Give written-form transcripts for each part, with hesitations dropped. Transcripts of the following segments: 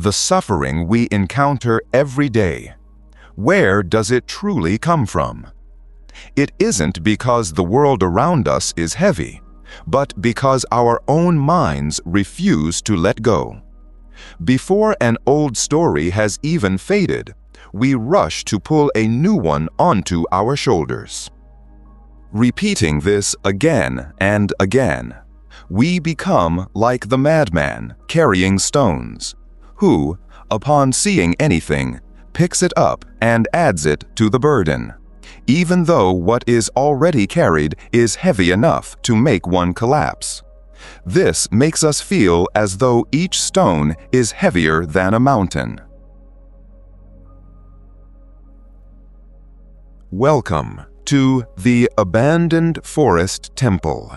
the suffering we encounter every day, where does it truly come from? It isn't because the world around us is heavy, but because our own minds refuse to let go. Before an old story has even faded, we rush to pull a new one onto our shoulders. Repeating this again and again, we become like the madman carrying stones, who, upon seeing anything, picks it up and adds it to the burden, even though what is already carried is heavy enough to make one collapse. This makes us feel as though each stone is heavier than a mountain. Welcome to the Abandoned Forest Temple,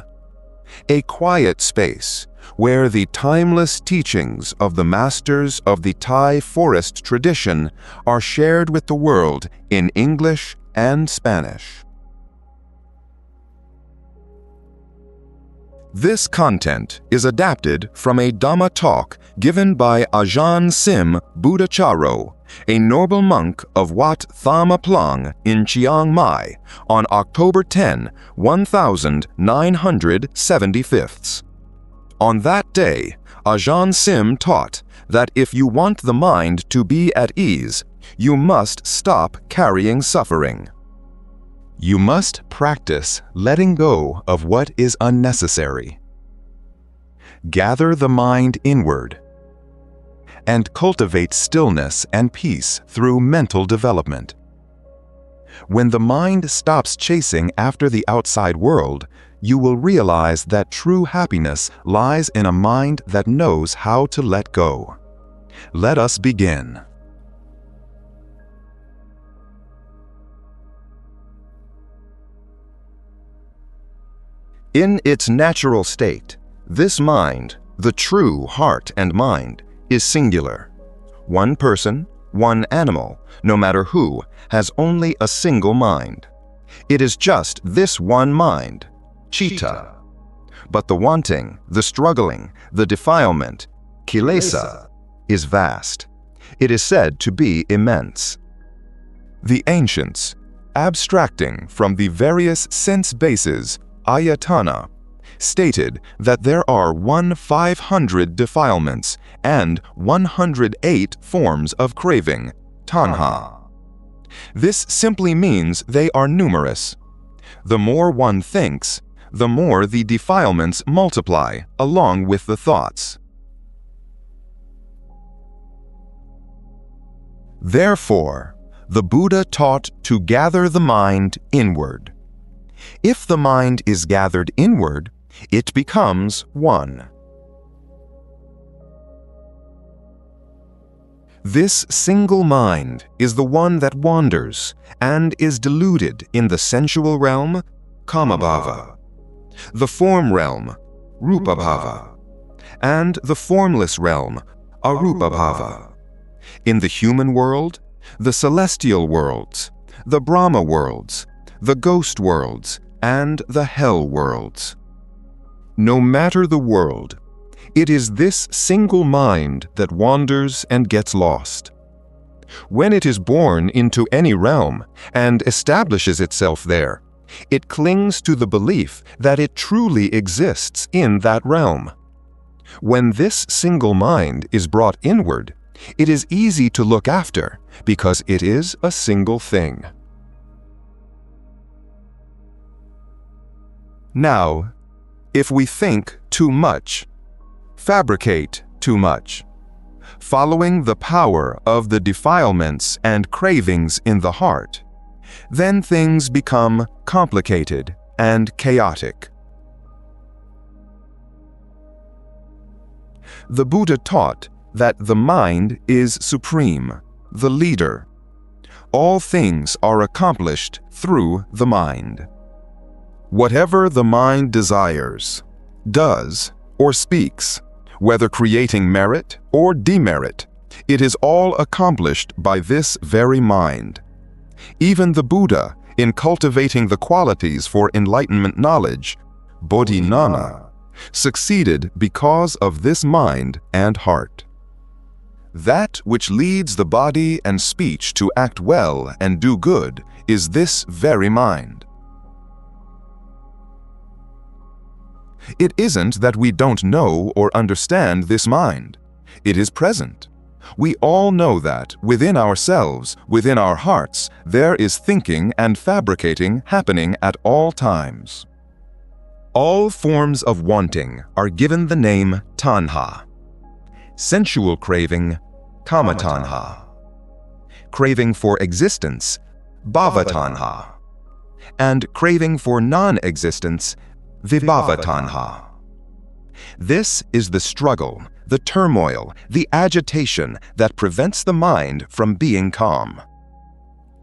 a quiet space where the timeless teachings of the masters of the Thai forest tradition are shared with the world in English and Spanish. This content is adapted from a Dhamma talk given by AJAHN Sim Buddhacharo, a noble monk of Wat Thama Plong in Chiang Mai on October 10, 1975. On that day, AJAHN Sim taught that if you want the mind to be at ease, you must stop carrying suffering. You must practice letting go of what is unnecessary. Gather the mind inward and cultivate stillness and peace through mental development. When the mind stops chasing after the outside world, you will realize that true happiness lies in a mind that knows how to let go. Let us begin. In its natural state, this mind, the true heart and mind, is singular. One person, one animal, no matter who, has only a single mind. It is just this one mind, citta. But the wanting, the struggling, the defilement, kilesa, is vast. It is said to be immense. The ancients, abstracting from the various sense bases, ayatana, stated that there are 1,500 defilements and 108 forms of craving, tanha. This simply means they are numerous. The more one thinks, the more the defilements multiply along with the thoughts. Therefore, the Buddha taught to gather the mind inward. If the mind is gathered inward, it becomes one. This single mind is the one that wanders and is deluded in the sensual realm, kamabhava, the form realm, rupabhava, and the formless realm, arupabhava. In the human world, the celestial worlds, the Brahma worlds, the ghost worlds, and the hell worlds. No matter the world, it is this single mind that wanders and gets lost. When it is born into any realm and establishes itself there, it clings to the belief that it truly exists in that realm. When this single mind is brought inward, it is easy to look after because it is a single thing. Now, if we think too much, fabricate too much, following the power of the defilements and cravings in the heart, then things become complicated and chaotic. The Buddha taught that the mind is supreme, the leader. All things are accomplished through the mind. Whatever the mind desires, does, or speaks, whether creating merit or demerit, it is all accomplished by this very mind. Even the Buddha, in cultivating the qualities for enlightenment knowledge, bodhināna, succeeded because of this mind and heart. That which leads the body and speech to act well and do good is this very mind. It isn't that we don't know or understand this mind. It is present. We all know that within ourselves, within our hearts, there is thinking and fabricating happening at all times. All forms of wanting are given the name tanha. Sensual craving, kama tanha. Craving for existence, bhava tanha. And craving for non-existence, vibhava tanha. This is the struggle, the turmoil, the agitation that prevents the mind from being calm.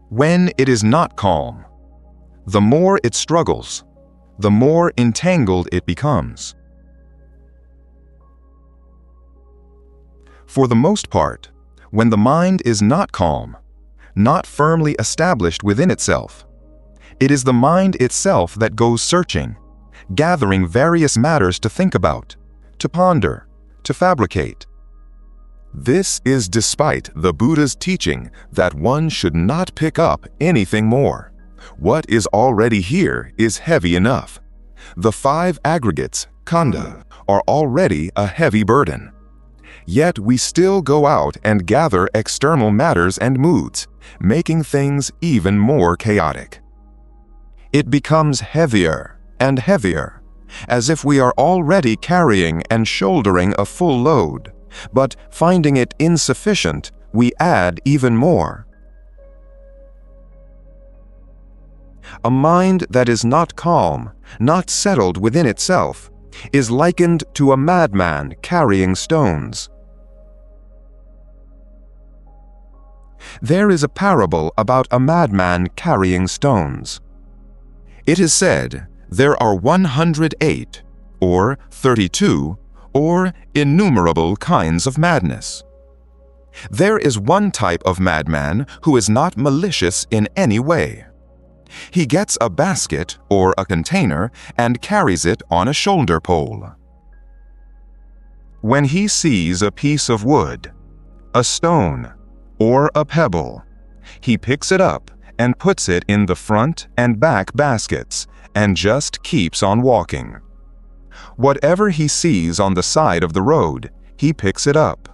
When it is not calm, the more it struggles, the more entangled it becomes. For the most part, when the mind is not calm, not firmly established within itself, it is the mind itself that goes searching, gathering various matters to think about, to ponder, to fabricate. This is despite the Buddha's teaching that one should not pick up anything more. What is already here is heavy enough. The 5 aggregates, khandha, are already a heavy burden. Yet we still go out and gather external matters and moods, making things even more chaotic. It becomes heavier and heavier, as if we are already carrying and shouldering a full load, but finding it insufficient, we add even more. A mind that is not calm, not settled within itself, is likened to a madman carrying stones. There is a parable about a madman carrying stones. It is said there are 108, or 32, or innumerable kinds of madness. There is one type of madman who is not malicious in any way. He gets a basket or a container and carries it on a shoulder pole. When he sees a piece of wood, a stone, or a pebble, he picks it up and puts it in the front and back baskets and just keeps on walking. Whatever he sees on the side of the road, he picks it up.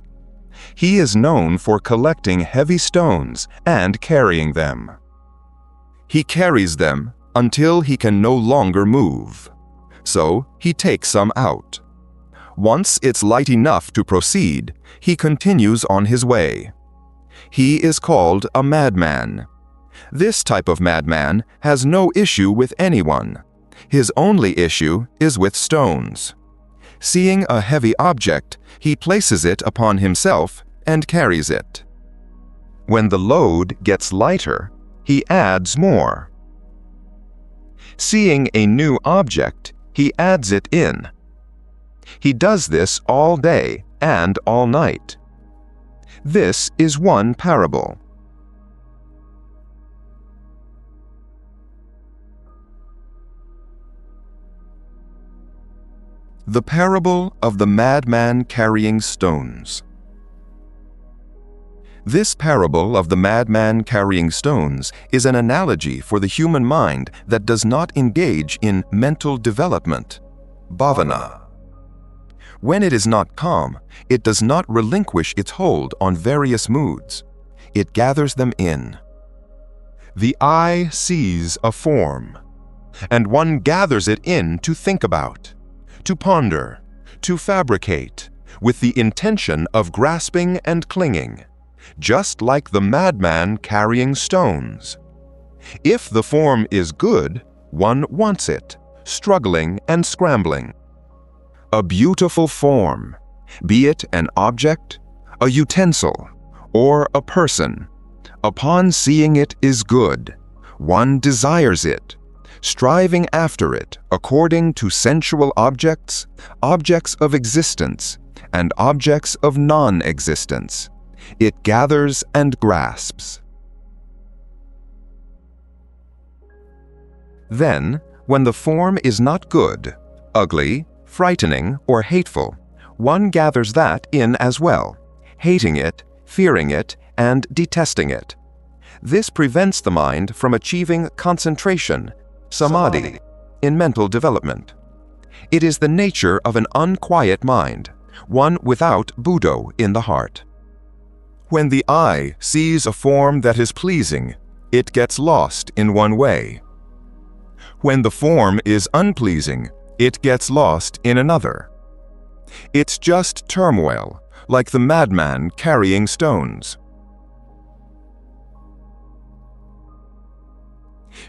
He is known for collecting heavy stones and carrying them. He carries them until he can no longer move. So he takes some out. Once it's light enough to proceed, he continues on his way. He is called a madman. This type of madman has no issue with anyone. His only issue is with stones. Seeing a heavy object, he places it upon himself and carries it. When the load gets lighter, he adds more. Seeing a new object, he adds it in. He does this all day and all night. This is one parable. The parable of the madman carrying stones. This parable of the madman carrying stones is an analogy for the human mind that does not engage in mental development, bhavana. When it is not calm, it does not relinquish its hold on various moods. It gathers them in. The eye sees a form, and one gathers it in to think about, to ponder, to fabricate, with the intention of grasping and clinging, just like the madman carrying stones. If the form is good, one wants it, struggling and scrambling. A beautiful form, be it an object, a utensil, or a person, upon seeing it is good, one desires it, striving after it according to sensual objects, objects of existence, and objects of non-existence. It gathers and grasps. Then, when the form is not good, ugly, frightening, or hateful, one gathers that in as well, hating it fearing it, and detesting it. This prevents the mind from achieving concentration, samadhi, in mental development. It is the nature of an unquiet mind, one without Buddho in the heart. When the eye sees a form that is pleasing, it gets lost in one way. When the form is unpleasing, it gets lost in another. It's just turmoil, like the madman carrying stones.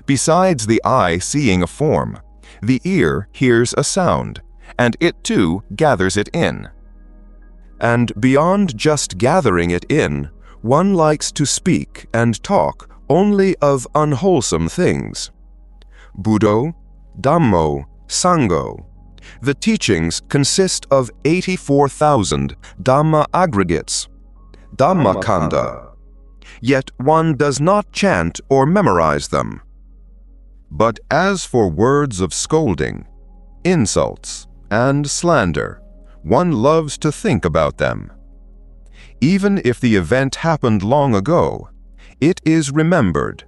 Besides the eye seeing a form, the ear hears a sound, and it too gathers it in. And beyond just gathering it in, one likes to speak and talk only of unwholesome things. Buddho, Dhammo, Sangho. The teachings consist of 84,000 Dhamma aggregates, Dhammacanda. Yet one does not chant or memorize them. But as for words of scolding, insults, and slander, one loves to think about them. Even if the event happened long ago, it is remembered,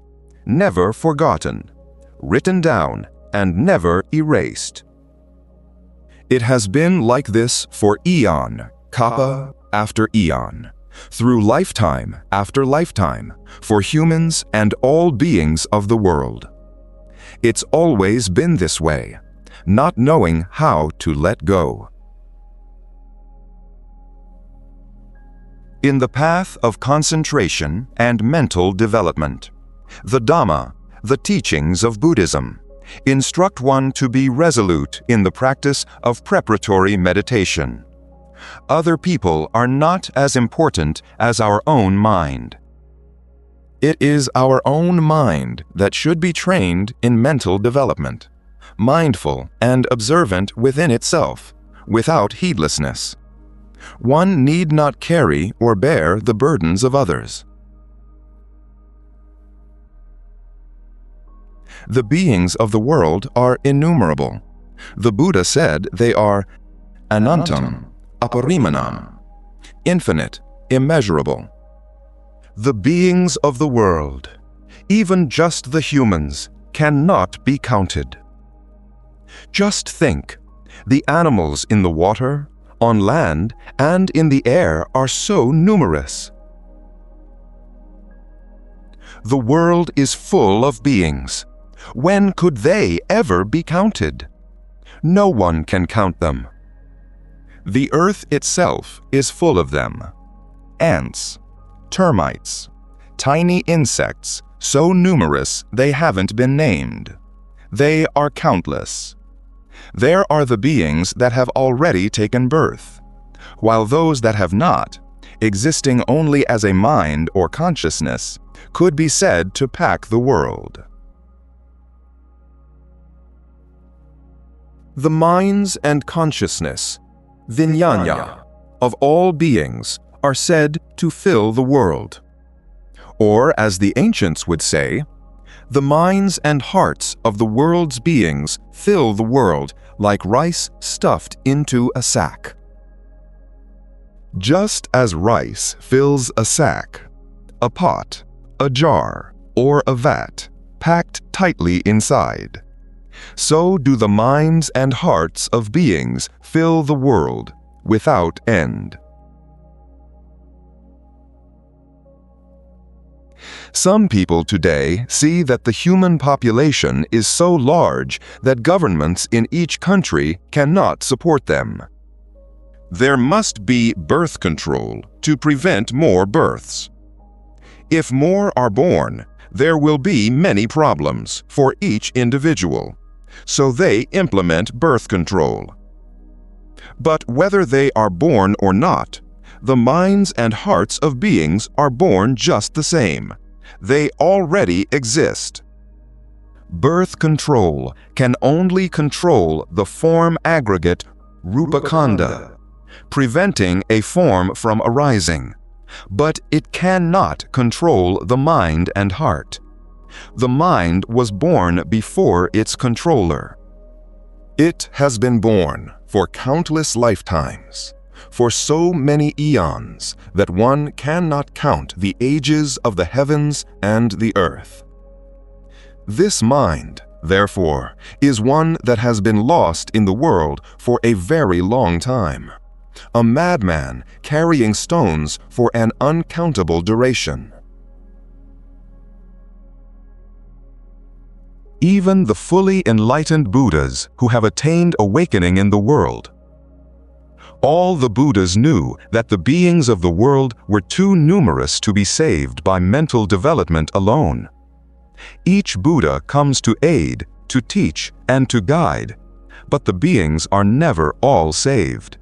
never forgotten, written down, and never erased. It has been like this for eon, kappa after eon, through lifetime after lifetime, for humans and all beings of the world. It's always been this way, not knowing how to let go. In the path of concentration and mental development, the Dhamma, the teachings of Buddhism, instruct one to be resolute in the practice of preparatory meditation. Other people are not as important as our own mind. It is our own mind that should be trained in mental development, mindful and observant within itself, without heedlessness. One need not carry or bear the burdens of others. The beings of the world are innumerable. The Buddha said they are anantam, aparimanam, infinite, immeasurable. The beings of the world, even just the humans, cannot be counted. Just think, the animals in the water, on land, and in the air are so numerous. The world is full of beings. When could they ever be counted? No one can count them. The earth itself is full of them. Ants, termites, tiny insects, so numerous they haven't been named. They are countless. There are the beings that have already taken birth, while those that have not, existing only as a mind or consciousness, could be said to pack the world. The minds and consciousness, vijnana, of all beings are said to fill the world. Or, as the ancients would say, the minds and hearts of the world's beings fill the world like rice stuffed into a sack. Just as rice fills a sack, a pot, a jar, or a vat, packed tightly inside, so do the minds and hearts of beings fill the world without end. Some people today see that the human population is so large that governments in each country cannot support them. There must be birth control to prevent more births. If more are born, there will be many problems for each individual, so they implement birth control. But whether they are born or not, the minds and hearts of beings are born just the same. They already exist. Birth control can only control the form aggregate rupakanda, preventing a form from arising, but it cannot control the mind and heart. The mind was born before its controller. It has been born for countless lifetimes, for so many eons that one cannot count the ages of the heavens and the earth. This mind, therefore, is one that has been lost in the world for a very long time, a madman carrying stones for an uncountable duration. Even the fully enlightened Buddhas who have attained awakening in the world, all the Buddhas knew that the beings of the world were too numerous to be saved by mental development alone. Each Buddha comes to aid, to teach, and to guide, but the beings are never all saved.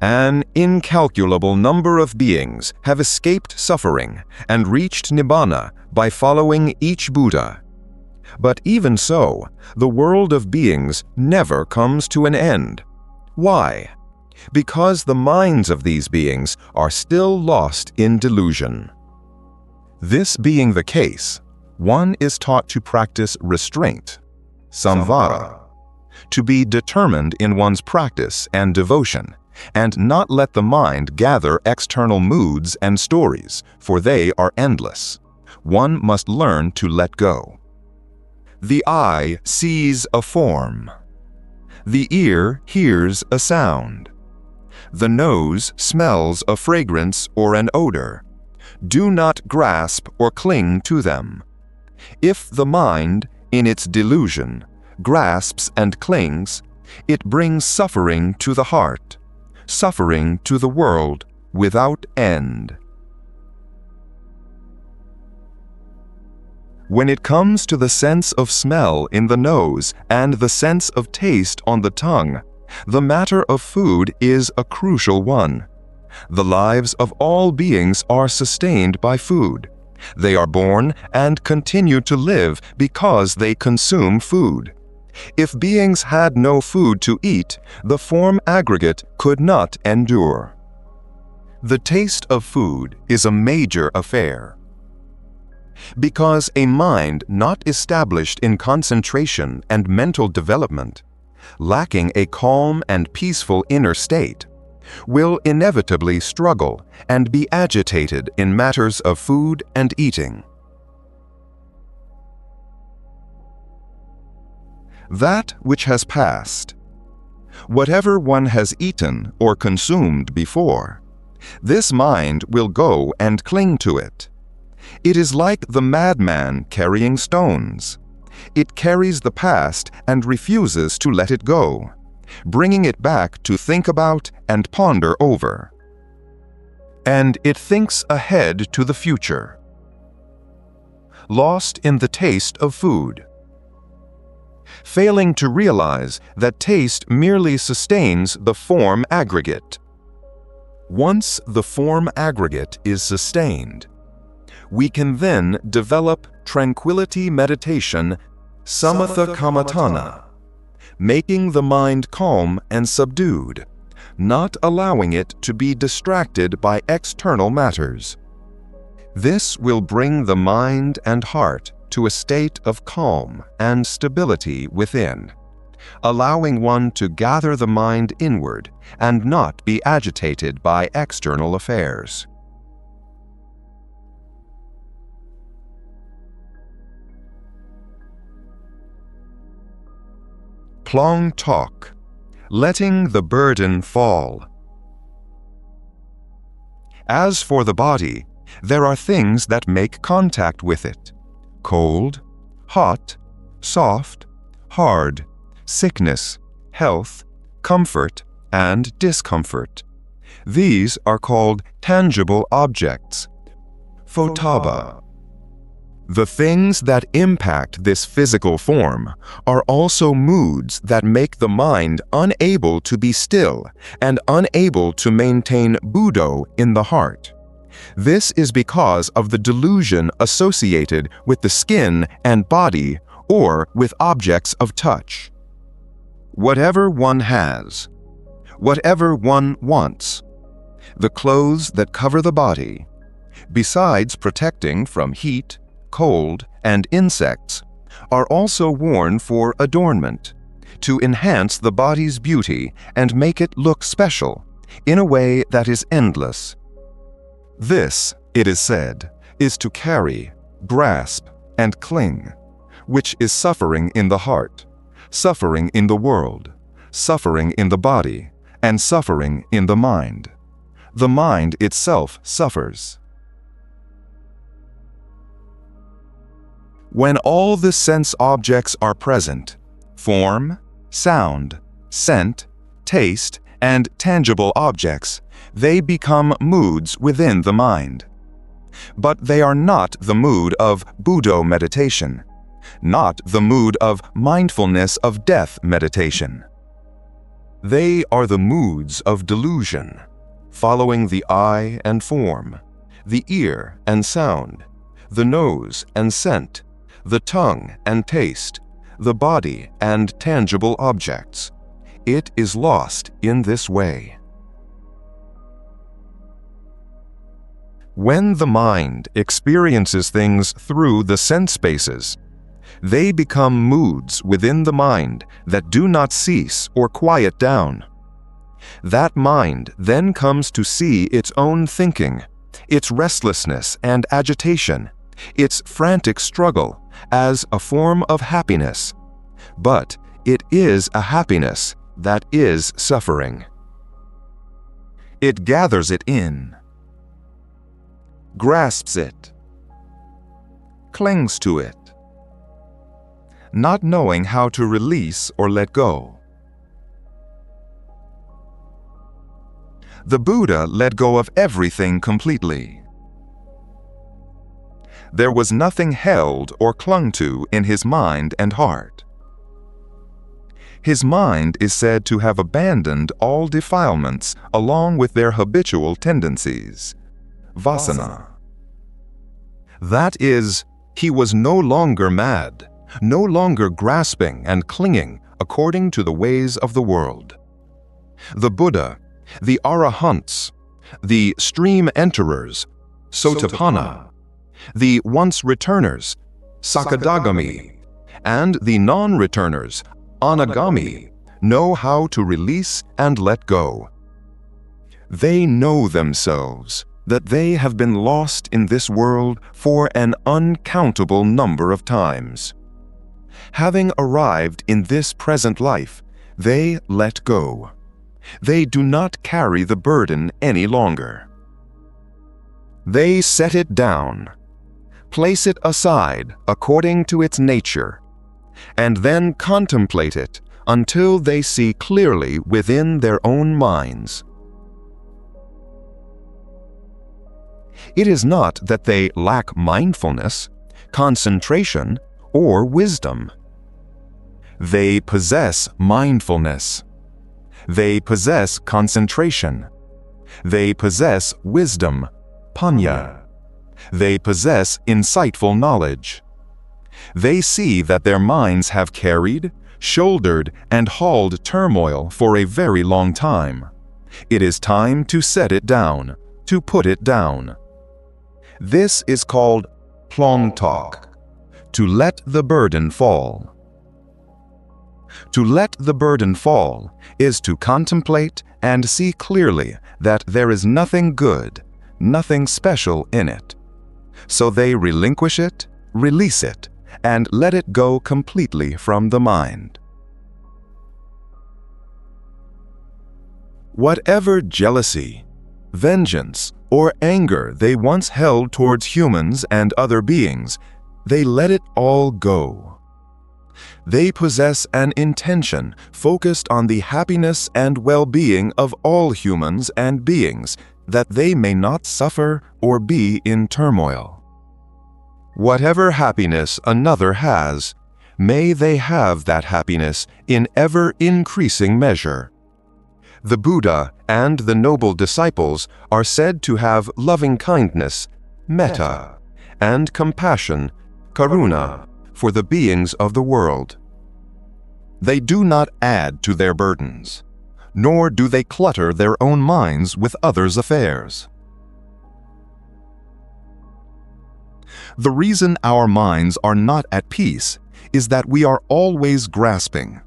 An incalculable number of beings have escaped suffering and reached Nibbana by following each Buddha. But even so, the world of beings never comes to an end. Why? Because the minds of these beings are still lost in delusion. This being the case, one is taught to practice restraint, samvara, to be determined in one's practice and devotion, and not let the mind gather external moods and stories, for they are endless. One must learn to let go. The eye sees a form. The ear hears a sound. The nose smells a fragrance or an odor. Do not grasp or cling to them. If the mind, in its delusion, grasps and clings, it brings suffering to the heart, suffering to the world without end. When it comes to the sense of smell in the nose and the sense of taste on the tongue, the matter of food is a crucial one. The lives of all beings are sustained by food. They are born and continue to live because they consume food. If beings had no food to eat, the form aggregate could not endure. The taste of food is a major affair. Because a mind not established in concentration and mental development, lacking a calm and peaceful inner state, will inevitably struggle and be agitated in matters of food and eating. That which has passed, whatever one has eaten or consumed before, this mind will go and cling to it. It is like the madman carrying stones. It carries the past and refuses to let it go, bringing it back to think about and ponder over. And it thinks ahead to the future, lost in the taste of food, failing to realize that taste merely sustains the form aggregate. Once the form aggregate is sustained, we can then develop tranquility meditation, samatha kammatthana, making the mind calm and subdued, not allowing it to be distracted by external matters. This will bring the mind and heart to a state of calm and stability within, allowing one to gather the mind inward and not be agitated by external affairs. Plong talk, letting the burden fall. As for the body, there are things that make contact with it: cold, hot, soft, hard, sickness, health, comfort, and discomfort. These are called tangible objects, photaba. The things that impact this physical form are also moods that make the mind unable to be still and unable to maintain Buddho in the heart. This is because of the delusion associated with the skin and body or with objects of touch. Whatever one has, whatever one wants, the clothes that cover the body, besides protecting from heat, cold, and insects, are also worn for adornment, to enhance the body's beauty and make it look special, in a way that is endless. This, it is said, is to carry, grasp, and cling, which is suffering in the heart, suffering in the world, suffering in the body, and suffering in the mind. The mind itself suffers. When all the sense objects are present, form, sound, scent, taste, and tangible objects, they become moods within the mind. But they are not the mood of Buddha meditation, not the mood of mindfulness of death meditation. They are the moods of delusion, following the eye and form, the ear and sound, the nose and scent, the tongue and taste, the body and tangible objects. It is lost in this way. When the mind experiences things through the sense spaces, they become moods within the mind that do not cease or quiet down. That mind then comes to see its own thinking, its restlessness and agitation, its frantic struggle as a form of happiness. But it is a happiness that is suffering. It gathers it in, grasps it, clings to it, not knowing how to release or let go. The Buddha let go of everything completely. There was nothing held or clung to in his mind and heart. His mind is said to have abandoned all defilements along with their habitual tendencies, vasana. That is, he was no longer mad, no longer grasping and clinging according to the ways of the world. The Buddha, the Arahants, the stream enterers, Sotapanna, the once returners, Sakadagami, and the non-returners, Anagami, know how to release and let go. They know themselves that they have been lost in this world for an uncountable number of times. Having arrived in this present life, they let go. They do not carry the burden any longer. They set it down, place it aside according to its nature, and then contemplate it until they see clearly within their own minds. It is not that they lack mindfulness, concentration, or wisdom. They possess mindfulness. They possess concentration. They possess wisdom, panya. They possess insightful knowledge. They see that their minds have carried, shouldered, and hauled turmoil for a very long time. It is time to set it down, to put it down. This is called Plong talk, to let the burden fall. To let the burden fall is to contemplate and see clearly that there is nothing good, nothing special in it. So they relinquish it, release it, and let it go completely from the mind. Whatever jealousy, vengeance, or anger they once held towards humans and other beings, they let it all go. They possess an intention focused on the happiness and well-being of all humans and beings, that they may not suffer or be in turmoil. Whatever happiness another has, may they have that happiness in ever-increasing measure. The Buddha and the noble disciples are said to have loving-kindness, metta, and compassion, karuna, for the beings of the world. They do not add to their burdens, nor do they clutter their own minds with others' affairs. The reason our minds are not at peace is that we are always grasping,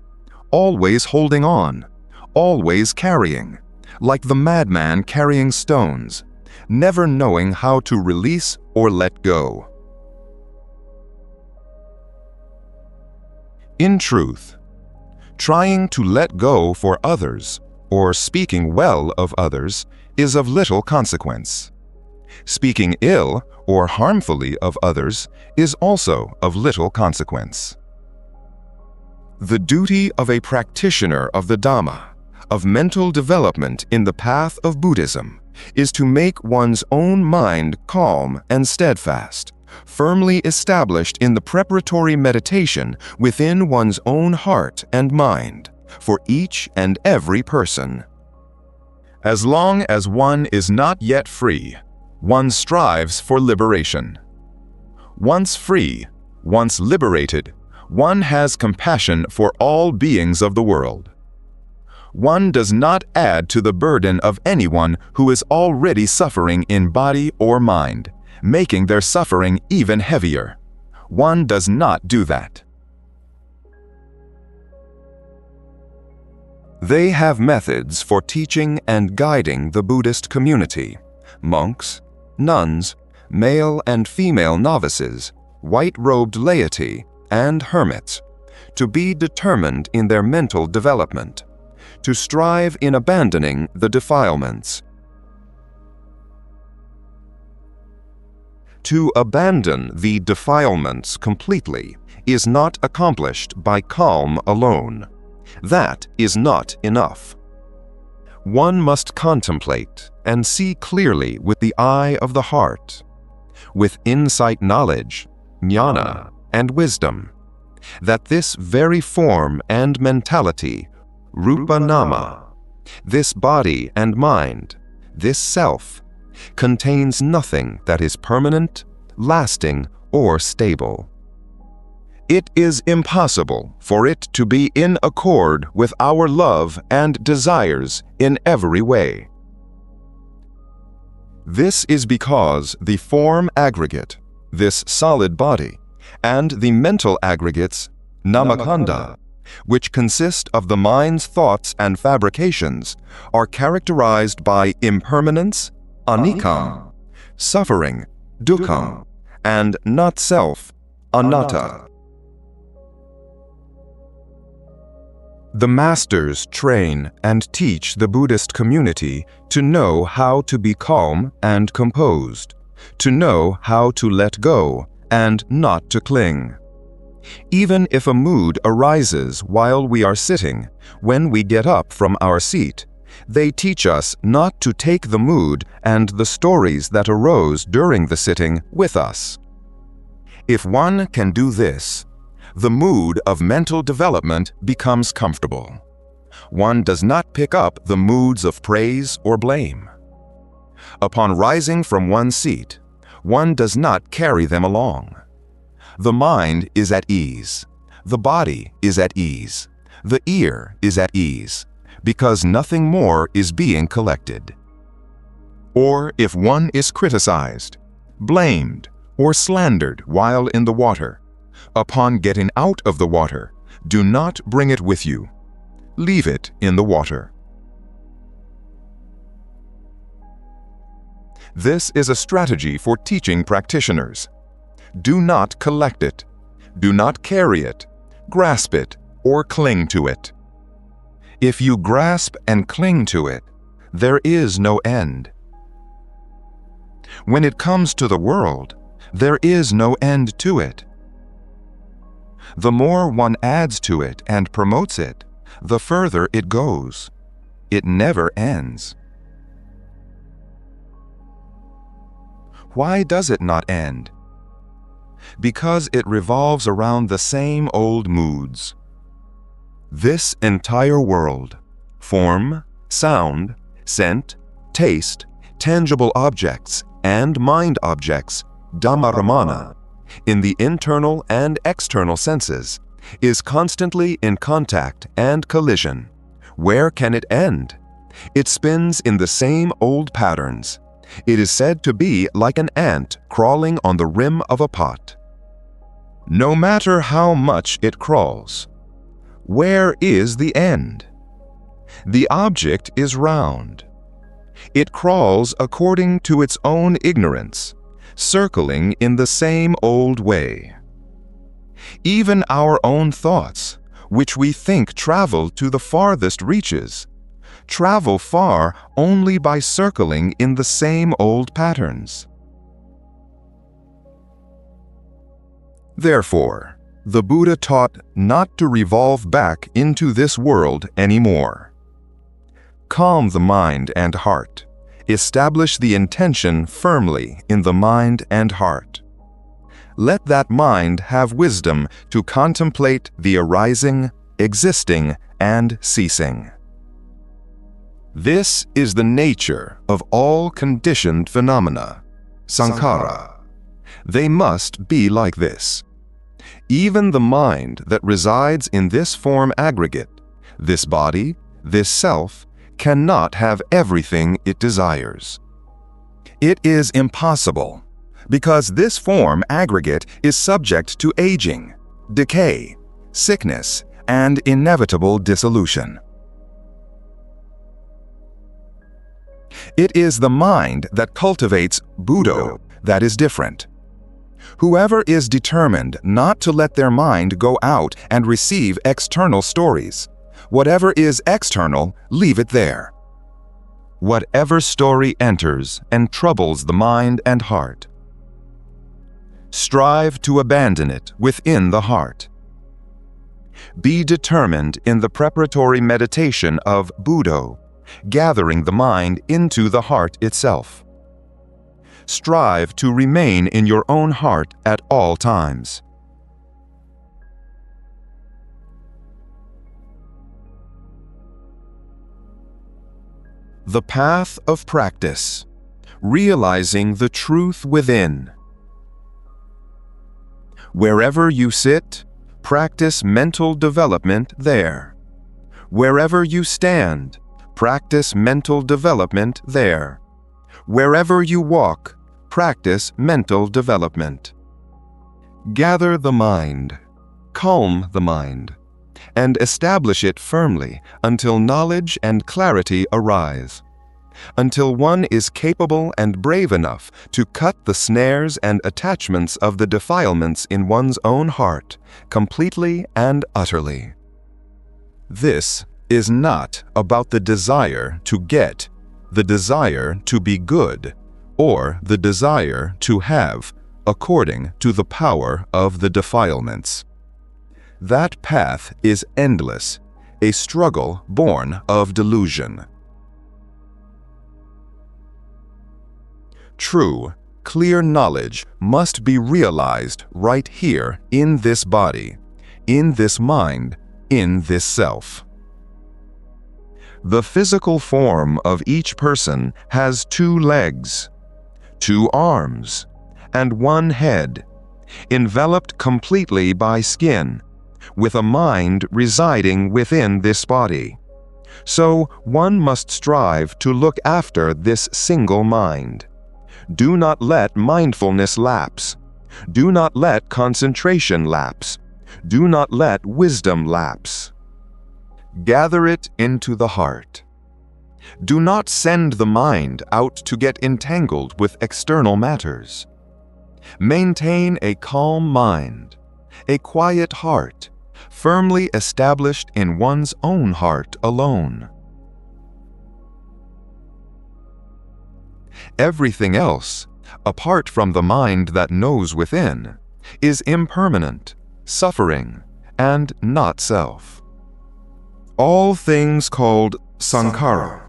always holding on, always carrying, like the madman carrying stones, never knowing how to release or let go. In truth, trying to let go for others or speaking well of others is of little consequence. Speaking ill or harmfully of others is also of little consequence. The duty of a practitioner of the Dhamma, of mental development in the path of Buddhism, is to make one's own mind calm and steadfast, firmly established in the preparatory meditation within one's own heart and mind, for each and every person. As long as one is not yet free, one strives for liberation. Once free, once liberated, one has compassion for all beings of the world. One does not add to the burden of anyone who is already suffering in body or mind, making their suffering even heavier. One does not do that. They have methods for teaching and guiding the Buddhist community, monks, nuns, male and female novices, white-robed laity, and hermits, to be determined in their mental development, to strive in abandoning the defilements. To abandon the defilements completely is not accomplished by calm alone. That is not enough. One must contemplate and see clearly with the eye of the heart, with insight knowledge, jnana, and wisdom, that this very form and mentality, rupa nama, this body and mind, this self, contains nothing that is permanent, lasting, or stable. It is impossible for it to be in accord with our love and desires in every way. This is because the form aggregate, this solid body, and the mental aggregates, namakanda, which consist of the mind's thoughts and fabrications, are characterized by impermanence, anicca, suffering, dukkha, and not-self, anatta. The masters train and teach the Buddhist community to know how to be calm and composed, to know how to let go and not to cling. Even if a mood arises while we are sitting, when we get up from our seat, they teach us not to take the mood and the stories that arose during the sitting with us. If one can do this, the mood of mental development becomes comfortable. One does not pick up the moods of praise or blame. Upon rising from one's seat, one does not carry them along. The mind is at ease, the body is at ease, the ear is at ease, because nothing more is being collected. Or if one is criticized, blamed, or slandered while in the water, upon getting out of the water, do not bring it with you. Leave it in the water. This is a strategy for teaching practitioners. Do not collect it. Do not carry it, grasp it, or cling to it. If you grasp and cling to it, there is no end. When it comes to the world, there is no end to it. The more one adds to it and promotes it, the further it goes. It never ends. Why does it not end? Because it revolves around the same old moods. This entire world, form, sound, scent, taste, tangible objects, and mind objects, dhammadānaṃ, in the internal and external senses, is constantly in contact and collision. Where can it end? It spins in the same old patterns. It is said to be like an ant crawling on the rim of a pot. No matter how much it crawls, where is the end? The object is round. It crawls according to its own ignorance, circling in the same old way. Even our own thoughts, which we think travel to the farthest reaches, travel far only by circling in the same old patterns. Therefore, the Buddha taught not to revolve back into this world anymore. Calm the mind and heart. Establish the intention firmly in the mind and heart. Let that mind have wisdom to contemplate the arising, existing, and ceasing. This is the nature of all conditioned phenomena, sankhara. They must be like this. Even the mind that resides in this form aggregate, this body, this self, cannot have everything it desires. It is impossible, because this form aggregate is subject to aging, decay, sickness, and inevitable dissolution. It is the mind that cultivates Buddha that is different. Whoever is determined not to let their mind go out and receive external stories, whatever is external, leave it there. Whatever story enters and troubles the mind and heart, strive to abandon it within the heart. Be determined in the preparatory meditation of Buddha, gathering the mind into the heart itself. Strive to remain in your own heart at all times. The path of practice, realizing the truth within. Wherever you sit, practice mental development there. Wherever you stand, practice mental development there. Wherever you walk, practice mental development. Gather the mind, calm the mind, and establish it firmly until knowledge and clarity arise, until one is capable and brave enough to cut the snares and attachments of the defilements in one's own heart completely and utterly. This is not about the desire to get, the desire to be good, or the desire to have, according to the power of the defilements. That path is endless, a struggle born of delusion. True, clear knowledge must be realized right here in this body, in this mind, in this self. The physical form of each person has 2 legs, 2 arms, and 1 head, enveloped completely by skin, with a mind residing within this body. So one must strive to look after this single mind. Do not let mindfulness lapse. Do not let concentration lapse. Do not let wisdom lapse. Gather it into the heart. Do not send the mind out to get entangled with external matters. Maintain a calm mind, a quiet heart, firmly established in one's own heart alone. Everything else, apart from the mind that knows within, is impermanent, suffering, and not self. All things called sankhara,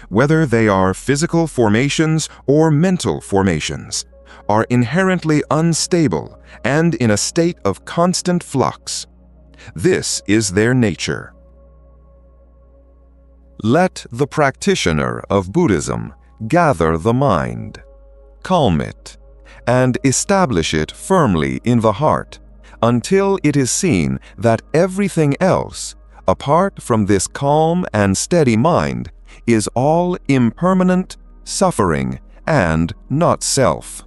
whether they are physical formations or mental formations, are inherently unstable and in a state of constant flux. This is their nature. Let the practitioner of Buddhism gather the mind, calm it, and establish it firmly in the heart until it is seen that everything else, apart from this calm and steady mind, is all impermanent, suffering, and not self.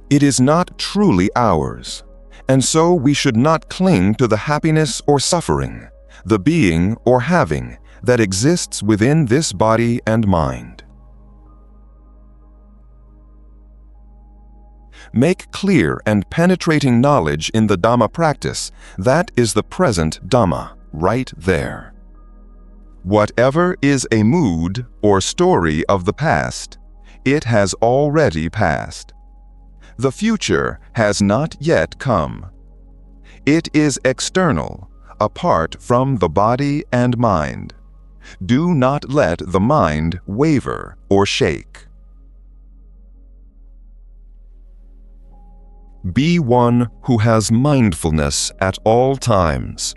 It is not truly ours, And so we should not cling to the happiness or suffering, the being or having that exists within this body and mind. Make clear and penetrating knowledge in the Dhamma practice. That is the present Dhamma, right there. Whatever is a mood or story of the past, it has already passed. The future has not yet come. It is external, apart from the body and mind. Do not let the mind waver or shake. Be one who has mindfulness at all times,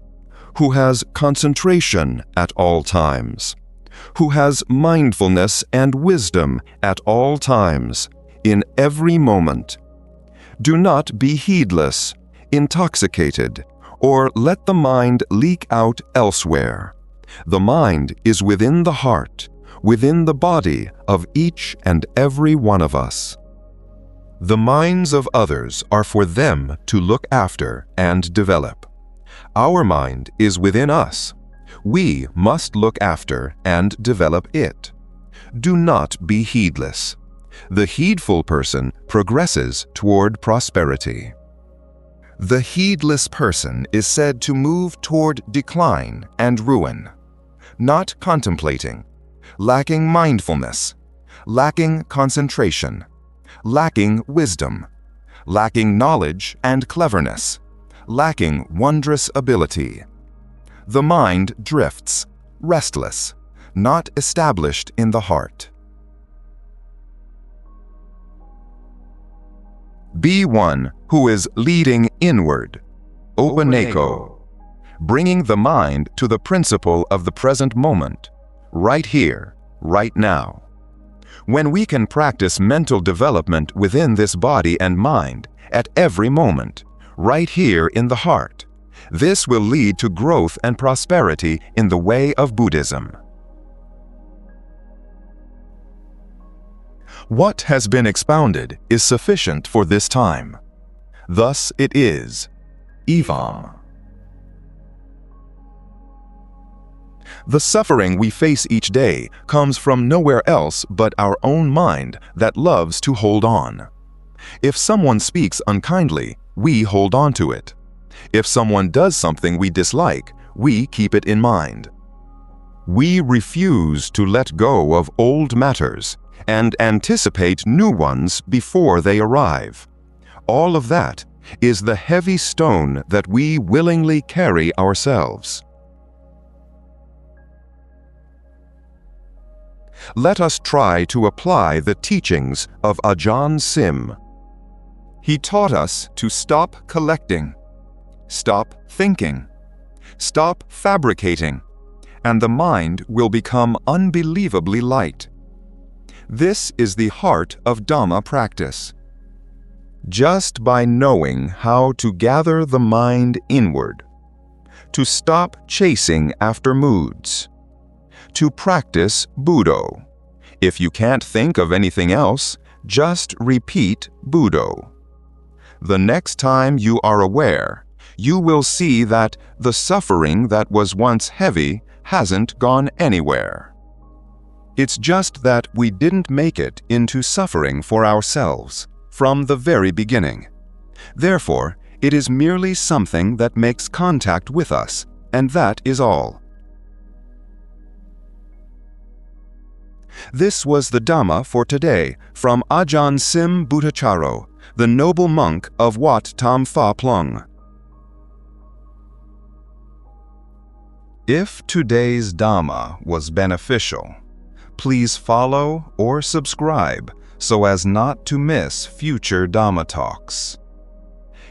who has concentration at all times, who has mindfulness and wisdom at all times, in every moment. Do not be heedless, intoxicated, or let the mind leak out elsewhere. The mind is within the heart, within the body of each and every one of us. The minds of others are for them to look after and develop. Our mind is within us. We must look after and develop it. Do not be heedless. The heedful person progresses toward prosperity. The heedless person is said to move toward decline and ruin, not contemplating, lacking mindfulness, lacking concentration, lacking wisdom, lacking knowledge and cleverness, lacking wondrous ability. The mind drifts, restless, not established in the heart. Be one who is leading inward, opaneko, bringing the mind to the principle of the present moment, right here, right now. When we can practice mental development within this body and mind at every moment, right here in the heart, this will lead to growth and prosperity in the way of Buddhism. What has been expounded is sufficient for this time. Thus it is. Evam. The suffering we face each day comes from nowhere else but our own mind that loves to hold on. If someone speaks unkindly, we hold on to it. If someone does something we dislike, we keep it in mind. We refuse to let go of old matters and anticipate new ones before they arrive. All of that is the heavy stone that we willingly carry ourselves. Let us try to apply the teachings of AJAHN Sim. He taught us to stop collecting, stop thinking, stop fabricating, and the mind will become unbelievably light. This is the heart of Dhamma practice. Just by knowing how to gather the mind inward, to stop chasing after moods, to practice Buddho. If you can't think of anything else, just repeat Buddho. The next time you are aware, you will see that the suffering that was once heavy hasn't gone anywhere. It's just that we didn't make it into suffering for ourselves from the very beginning. Therefore, it is merely something that makes contact with us, and that is all. This was the Dhamma for today from AJAHN Sim Bhuttacaro, the noble monk of Wat Tam Pha Plong. If today's Dhamma was beneficial, please follow or subscribe so as not to miss future Dhamma talks.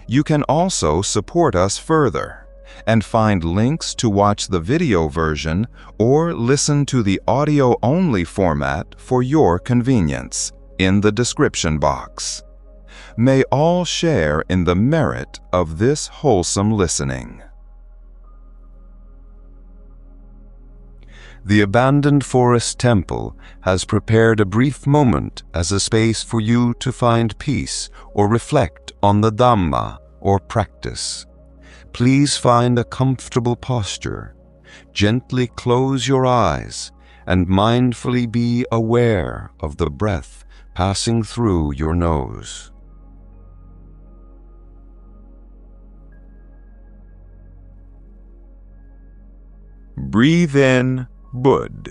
You can also support us further and find links to watch the video version or listen to the audio-only format for your convenience in the description box. May all share in the merit of this wholesome listening. The abandoned forest temple has prepared a brief moment as a space for you to find peace or reflect on the Dhamma or practice. Please find a comfortable posture. Gently close your eyes and mindfully be aware of the breath passing through your nose. Breathe in Bud.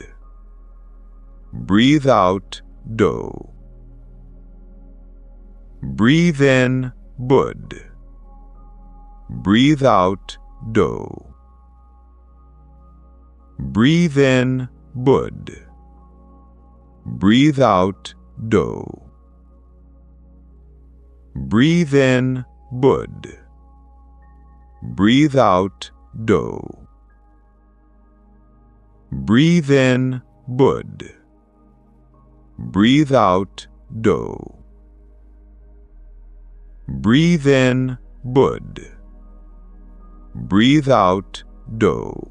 Breathe out Do. Breathe in Bud. Breathe out Do. Breathe in Bud. Breathe out Do. Breathe in Bud. Breathe out Do. Breathe in Bud. Breathe out Do. Breathe in Bud. Breathe out Do.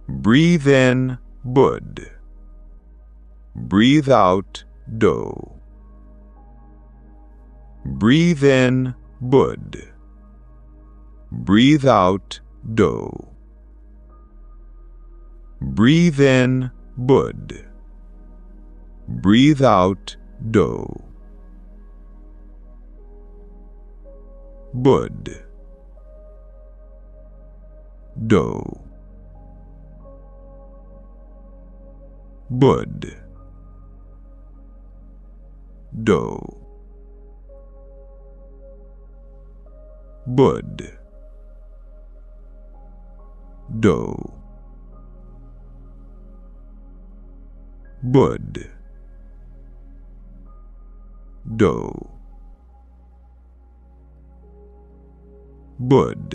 Breathe in Bud. Breathe out Do. Breathe in Bud. Breathe out Do. Breathe in Bud. Breathe out Do. Bud. Do. Bud. Do. Bud. Do. Bud. Do. Bud.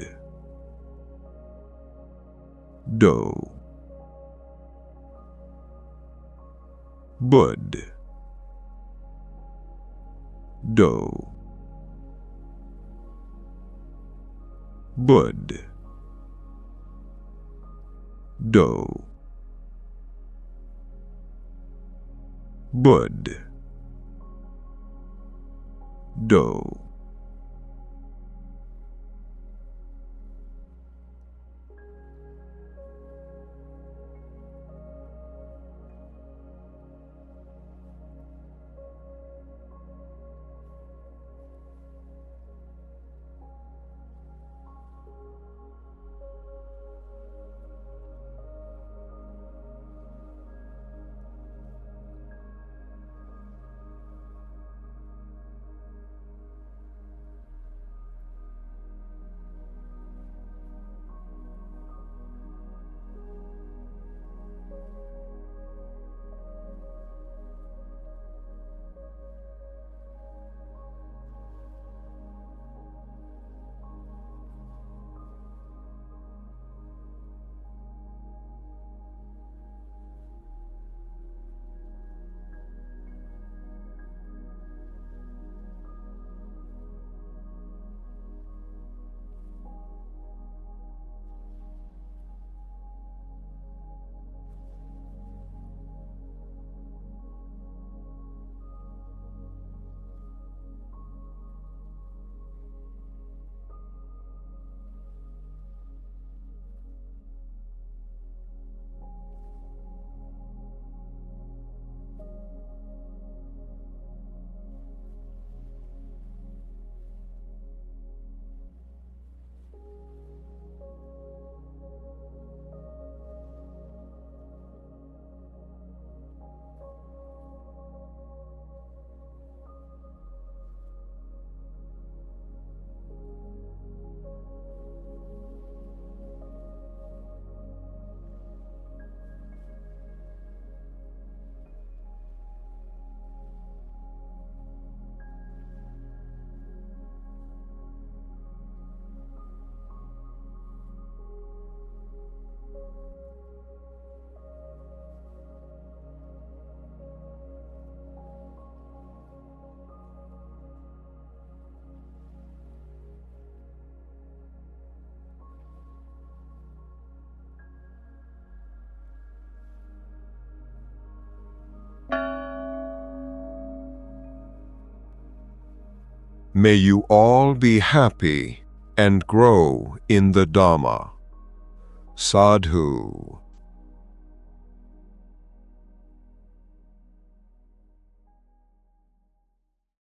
Do. Bud. Do. Bud. Do. Bud. Do. May you all be happy and grow in the Dhamma. Sadhu.